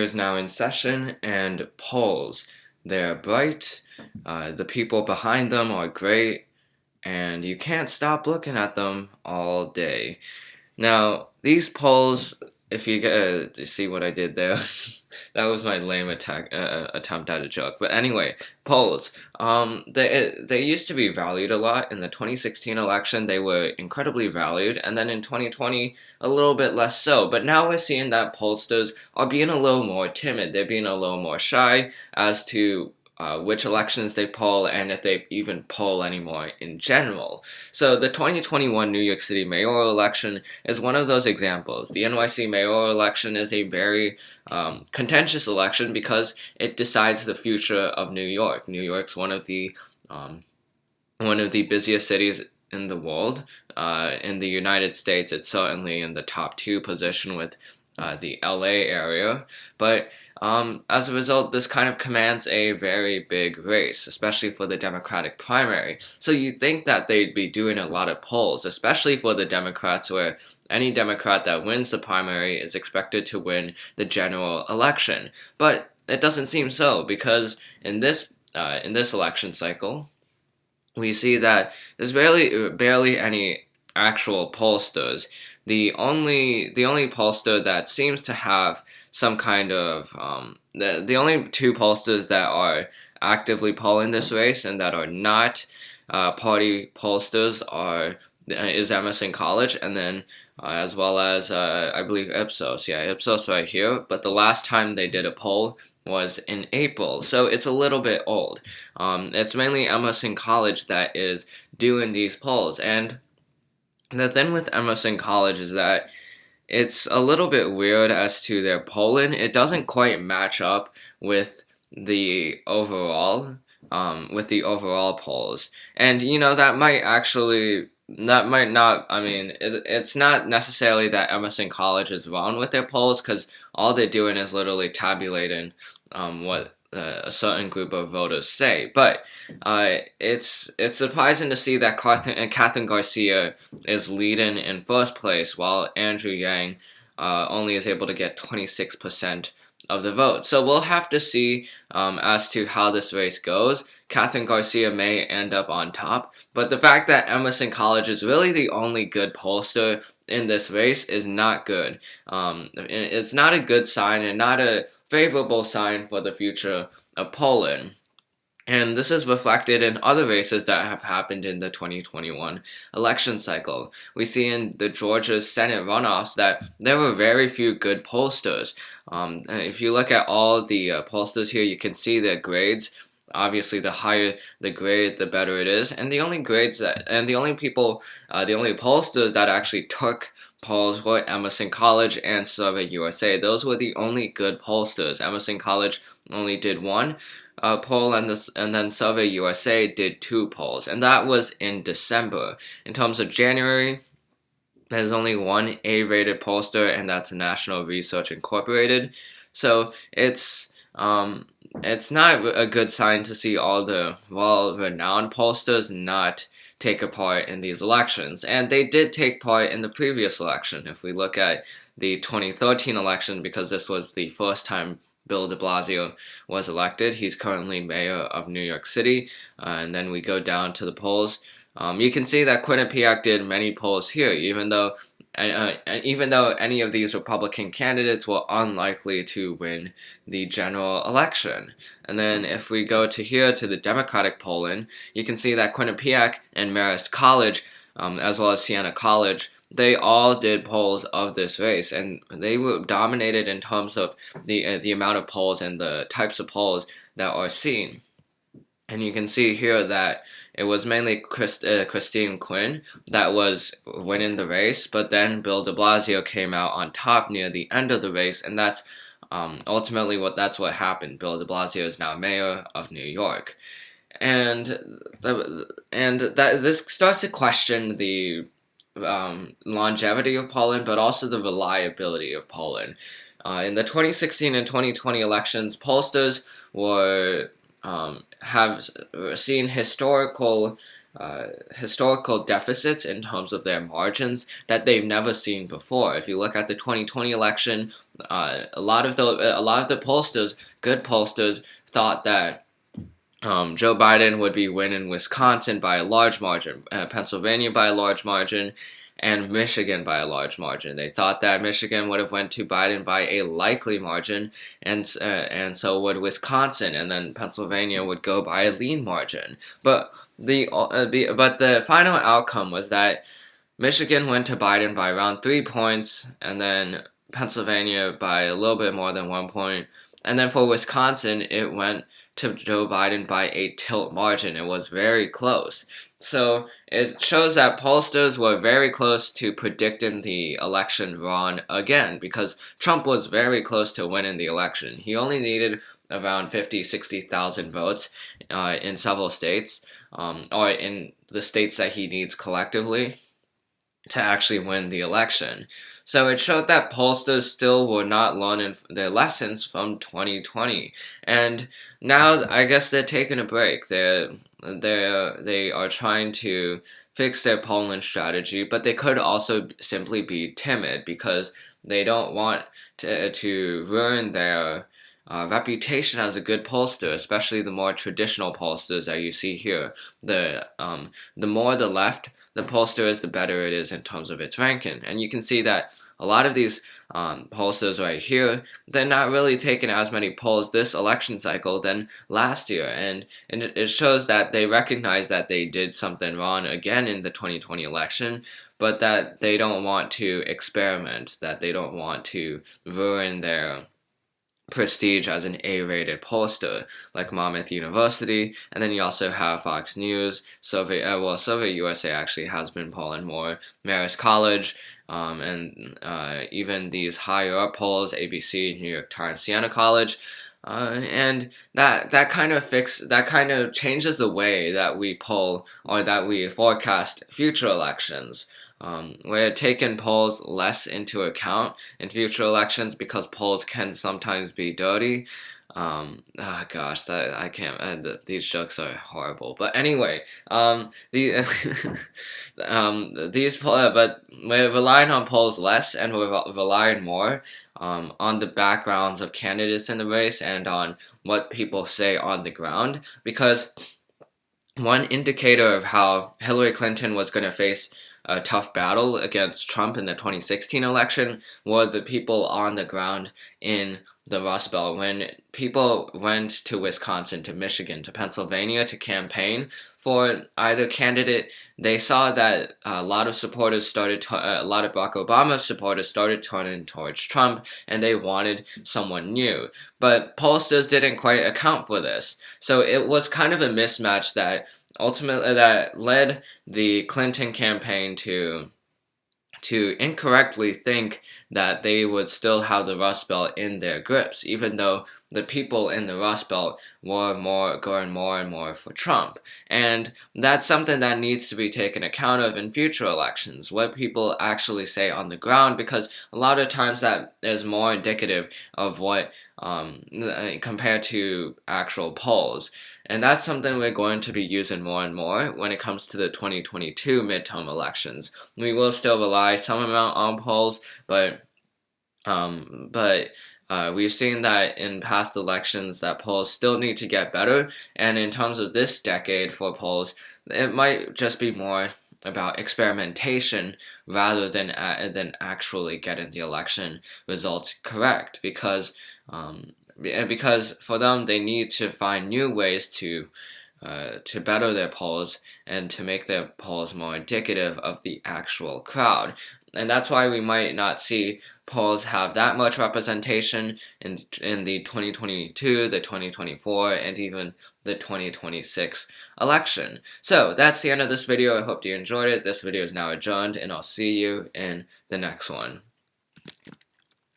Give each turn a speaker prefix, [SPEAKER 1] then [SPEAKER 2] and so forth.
[SPEAKER 1] Is now in session, and polls. They're bright, the people behind them are great, and you can't stop looking at them all day. Now, these polls, if you see what I did there, that was my lame attempt at a joke. But anyway, polls. They used to be valued a lot. In the 2016 election, they were incredibly valued, and then in 2020, a little bit less so. But now we're seeing that pollsters are being a little more timid. They're being a little more shy as to which elections they poll and if they even poll anymore in general. So the 2021 New York City mayoral election is one of those examples. The NYC mayoral election is a very contentious election because it decides the future of New York. New York's one of the busiest cities in the world. In the United States, it's certainly in the top two position with the LA area, but as a result, this kind of commands a very big race, especially for the Democratic primary. So you think that they'd be doing a lot of polls, especially for the Democrats, where any Democrat that wins the primary is expected to win the general election. But it doesn't seem so, because in this election cycle, we see that there's barely any actual pollsters. The only pollster that seems to have some kind of the only two pollsters that are actively polling this race and that are not party pollsters is Emerson College, and then as well as I believe Ipsos. Yeah, Ipsos right here. But the last time they did a poll was in April, so it's a little bit old. It's mainly Emerson College that is doing these polls, and the thing with Emerson College is that it's a little bit weird as to their polling. It doesn't quite match up with the overall polls, and that might not. I mean, it's not necessarily that Emerson College is wrong with their polls, because all they're doing is literally tabulating what a certain group of voters say. But it's surprising to see that Catherine Garcia is leading in first place, while Andrew Yang only is able to get 26% of the vote. So we'll have to see as to how this race goes. Catherine Garcia may end up on top, but the fact that Emerson College is really the only good pollster in this race is not good. It's not a good sign, and not a favorable sign for the future of Poland. And this is reflected in other races that have happened in the 2021 election cycle. We see in the Georgia Senate runoffs that there were very few good pollsters. If you look at all the pollsters here, you can see their grades. Obviously, the higher the grade, the better it is. And the only pollsters that actually took polls were Emerson College and Survey USA. Those were the only good pollsters. Emerson College only did one poll, and then Survey USA did two polls, and that was in December. In terms of January, there's only one A-rated pollster, and that's National Research Incorporated. So it's not a good sign to see all the well-renowned pollsters not take a part in these elections. And they did take part in the previous election. If we look at the 2013 election, because this was the first time Bill de Blasio was elected, he's currently mayor of New York City. And then we go down to the polls. You can see that Quinnipiac did many polls here, even though any of these Republican candidates were unlikely to win the general election. And then if we go to here to the Democratic polling, you can see that Quinnipiac and Marist College, as well as Siena College, they all did polls of this race, and they were dominated in terms of the amount of polls and the types of polls that are seen. And you can see here that it was mainly Christine Quinn that was winning the race, but then Bill de Blasio came out on top near the end of the race, and that's ultimately that's what happened. Bill de Blasio is now mayor of New York, and this starts to question the longevity of polling, but also the reliability of polling. In the 2016 and 2020 elections, pollsters were have seen historical deficits in terms of their margins that they've never seen before. If you look at the 2020 election, a lot of the pollsters, good pollsters, thought that Joe Biden would be winning Wisconsin by a large margin, Pennsylvania by a large margin, and Michigan by a large margin. They thought that Michigan would have went to Biden by a likely margin, and so would Wisconsin, and then Pennsylvania would go by a lean margin. But the final outcome was that Michigan went to Biden by around 3 points, and then Pennsylvania by a little bit more than 1 point. And then for Wisconsin, it went to Joe Biden by a tilt margin. It was very close. So it shows that pollsters were very close to predicting the election wrong again, because Trump was very close to winning the election. He only needed around 60,000 votes in several states, or in the states that he needs collectively, to actually win the election. So it showed that pollsters still were not learning their lessons from 2020, and now I guess they're taking a break. They are trying to fix their polling strategy, but they could also simply be timid because they don't want to ruin their reputation as a good pollster, especially the more traditional pollsters that you see here. The more the left the pollster is, the better it is in terms of its ranking. And you can see that a lot of these pollsters right here, they're not really taking as many polls this election cycle than last year. And it shows that they recognize that they did something wrong again in the 2020 election, but that they don't want to experiment, that they don't want to ruin their prestige as an A-rated pollster, like Monmouth University, and then you also have Fox News, Survey USA actually has been polling more, Marist College, and even these higher up polls, ABC, New York Times, Siena College, and that kind of changes the way that we poll or that we forecast future elections. We're taking polls less into account in future elections because polls can sometimes be dirty. Oh gosh, that I can't. These jokes are horrible. But anyway, but we're relying on polls less, and we're relying more on the backgrounds of candidates in the race and on what people say on the ground, because one indicator of how Hillary Clinton was going to face a tough battle against Trump in the 2016 election were the people on the ground in the Rust Belt. When people went to Wisconsin, to Michigan, to Pennsylvania to campaign for either candidate, they saw that a lot of Barack Obama supporters started turning towards Trump, and they wanted someone new. But pollsters didn't quite account for this. So it was kind of a mismatch that ultimately that led the Clinton campaign to incorrectly think that they would still have the Rust Belt in their grips, even though the people in the Rust Belt were going more and more for Trump. And that's something that needs to be taken account of in future elections, what people actually say on the ground, because a lot of times that is more indicative of what, compared to actual polls. And that's something we're going to be using more and more when it comes to the 2022 midterm elections. We will still rely some amount on polls, but we've seen that in past elections that polls still need to get better. And in terms of this decade for polls, it might just be more about experimentation rather than actually getting the election results correct, because for them, they need to find new ways to better their polls and to make their polls more indicative of the actual crowd. And that's why we might not see polls have that much representation in the 2022, the 2024, and even the 2026 election. So that's the end of this video. I hope you enjoyed it. This video is now adjourned, and I'll see you in the next one.